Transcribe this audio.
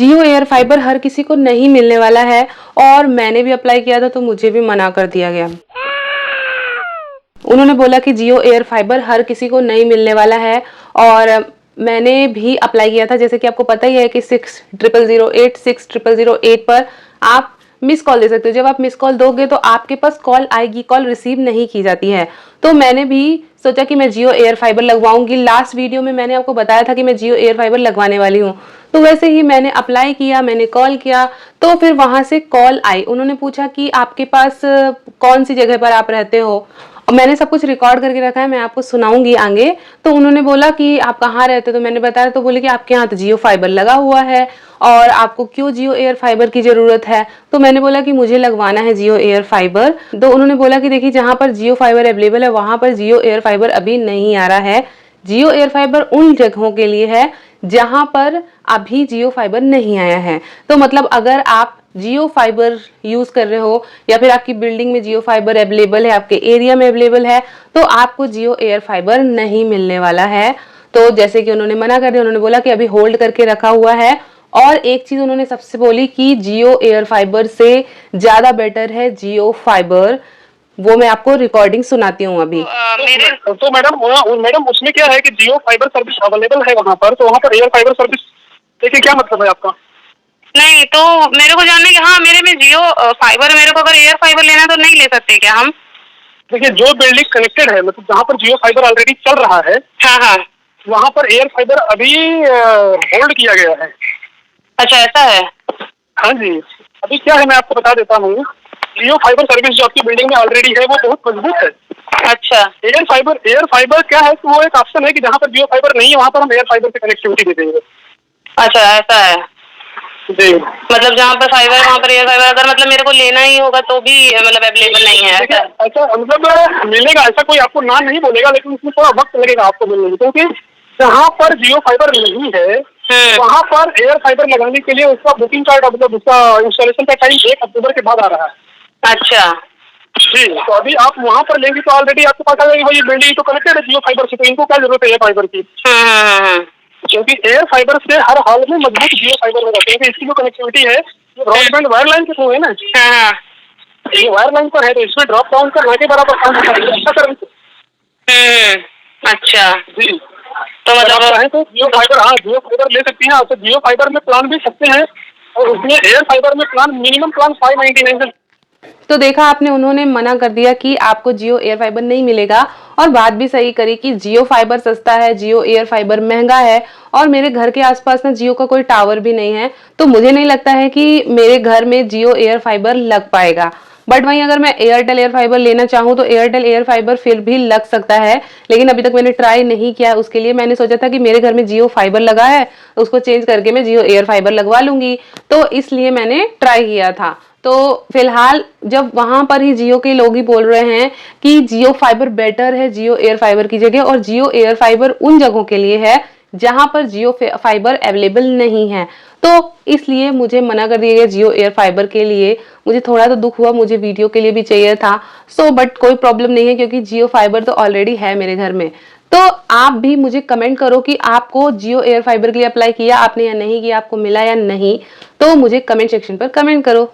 जियो air fibre हर किसी को नहीं मिलने वाला है और मैंने भी अप्लाई किया था तो मुझे भी मना कर दिया गया। उन्होंने बोला कि जियो एयर फाइबर हर किसी को नहीं मिलने वाला है और मैंने भी अप्लाई किया था। जैसे कि आपको पता ही है कि 6008 पर आप मिस कॉल दे सकते हो। जब आप मिस कॉल दोगे तो आपके पास कॉल आएगी, कॉल रिसीव नहीं की जाती है। तो मैंने भी सोचा कि मैं जियो एयर फाइबर लगवाऊंगी। लास्ट वीडियो में मैंने आपको बताया था कि मैं जियो एयर फाइबर लगवाने वाली हूँ। तो वैसे ही मैंने अप्लाई किया, मैंने कॉल किया तो फिर वहां से कॉल आई। उन्होंने पूछा कि आपके पास कौन सी जगह पर आप रहते हो। मैंने सब कुछ रिकॉर्ड करके रखा है, मैं आपको सुनाऊंगी आगे। तो उन्होंने बोला कि आप कहाँ रहते हो, तो मैंने बताया। तो बोले कि आपके यहाँ तो जियो फाइबर लगा हुआ है और आपको क्यों जियो एयर फाइबर की जरूरत है। तो मैंने बोला कि मुझे लगवाना है जियो एयर फाइबर। तो उन्होंने बोला कि देखिए जहां पर जियो फाइबर अवेलेबल है वहां पर जियो एयर फाइबर अभी नहीं आ रहा है। जियो एयर फाइबर उन जगहों के लिए है जहां पर अभी जियो फाइबर नहीं आया है। तो मतलब अगर आप जियो फाइबर यूज कर रहे हो या फिर आपकी बिल्डिंग में जियो फाइबर अवेलेबल है, आपके एरिया में अवेलेबल है, तो आपको जियो एयर फाइबर नहीं मिलने वाला है। तो जैसे कि उन्होंने मना कर दिया, उन्होंने बोला कि अभी होल्ड करके रखा हुआ है। और एक चीज उन्होंने सबसे बोली कि जियो एयर फाइबर से ज्यादा बेटर है जियो फाइबर। वो मैं आपको रिकॉर्डिंग सुनाती हूँ अभी। तो मैडम उसमें क्या है कि जियो फाइबर सर्विस अवेलेबल है वहाँ पर, तो वहाँ पर एयर फाइबर सर्विस देखिए क्या मतलब है आपका? नहीं तो मेरे को जानना है कि हाँ मेरे में जियो फाइबर, मेरे को अगर एयर फाइबर लेना है तो नहीं ले सकते क्या हम? देखिए जो बिल्डिंग कनेक्टेड है, मतलब जहाँ पर जियो फाइबर ऑलरेडी चल रहा है, हाँ हाँ, वहाँ पर एयर फाइबर अभी होल्ड किया गया है। अच्छा ऐसा है। हाँ जी, अभी क्या है मैं आपको बता देता हूँ। जियो फाइबर सर्विस जो आपकी बिल्डिंग में ऑलरेडी है वो बहुत मजबूत है। अच्छा, एयर फाइबर क्या है कि वो एक ऑप्शन है कि जहाँ पर जियो फाइबर नहीं है वहाँ पर हम एयर फाइबर से कनेक्टिविटी दे देंगे। अच्छा ऐसा है जी, मतलब जहाँ पर फाइबर वहाँ पर एयर फाइबर, अगर मतलब मेरे को लेना ही होगा तो भी मतलब अवेलेबल नहीं है ऐसा? ऐसा मतलब मिलेगा, ऐसा कोई आपको ना नहीं बोलेगा, लेकिन उसमें थोड़ा वक्त लगेगा आपको मिलने में, क्योंकि जहाँ पर जियो फाइबर नहीं है वहाँ पर एयर फाइबर लगाने के लिए उसका बुकिंग कार्ड, मतलब उसका इंस्टॉलेशन का टाइम 1 अक्टूबर के बाद आ रहा है। अच्छा जी, तो अभी आप वहाँ पर लेंगे तो ऑलरेडी आपको पता लगेगा भाई ये बिल्डिंग तो कनेक्टेड है जियो फाइबर से, तो इनको क्या जरूरत है एयर फाइबर की? क्योंकि एयर फाइबर से हर हाल में मजबूत जियो फाइबर होगा, क्योंकि इसकी जो कनेक्टिविटी है ये ब्रॉडबैंड वायर लाइन के थ्रू है ना। ये वायर लाइन पर है तो इसमें ड्रॉप डाउन करना के बराबर काम होता है, अच्छा सर्विस। अच्छा जी, तो मतलब आप चाहें तो जियो फाइबर, हाँ जियो फाइबर ले सकती हैं आप, तो जियो फाइबर में प्लान भी सकते हैं और उसमें एयर फाइबर में प्लान मिनिमम प्लान 599 से। तो देखा आपने, उन्होंने मना कर दिया कि आपको जियो एयर फाइबर नहीं मिलेगा और बात भी सही करी कि जियो फाइबर सस्ता है, जियो एयर फाइबर महंगा है। और मेरे घर के आसपास ना जियो का कोई टावर भी नहीं है, तो मुझे नहीं लगता है कि मेरे घर में जियो एयर फाइबर लग पाएगा। बट वहीं अगर मैं एयरटेल एयर फाइबर लेना चाहूँ तो एयरटेल एयर फाइबर फिर भी लग सकता है, लेकिन अभी तक मैंने ट्राई नहीं किया। उसके लिए मैंने सोचा था कि मेरे घर में जियो फाइबर लगा है तो उसको चेंज करके मैं जियो एयर फाइबर लगवा लूंगी, तो इसलिए मैंने ट्राई किया था। तो फिलहाल जब वहां पर ही जियो के लोग ही बोल रहे हैं कि जियो फाइबर बेटर है जियो एयर फाइबर की जगह, और जियो एयर फाइबर उन जगहों के लिए है जहां पर जियो फाइबर अवेलेबल नहीं है, तो इसलिए मुझे मना कर दिया गया जियो एयर फाइबर के लिए। मुझे थोड़ा तो दुख हुआ, मुझे वीडियो के लिए भी चाहिए था। बट कोई प्रॉब्लम नहीं है क्योंकि जियो फाइबर तो ऑलरेडी है मेरे घर में। तो आप भी मुझे कमेंट करो कि आपको जियो एयर फाइबर के लिए अप्लाई किया आपने या नहीं किया, आपको मिला या नहीं, तो मुझे कमेंट सेक्शन पर कमेंट करो।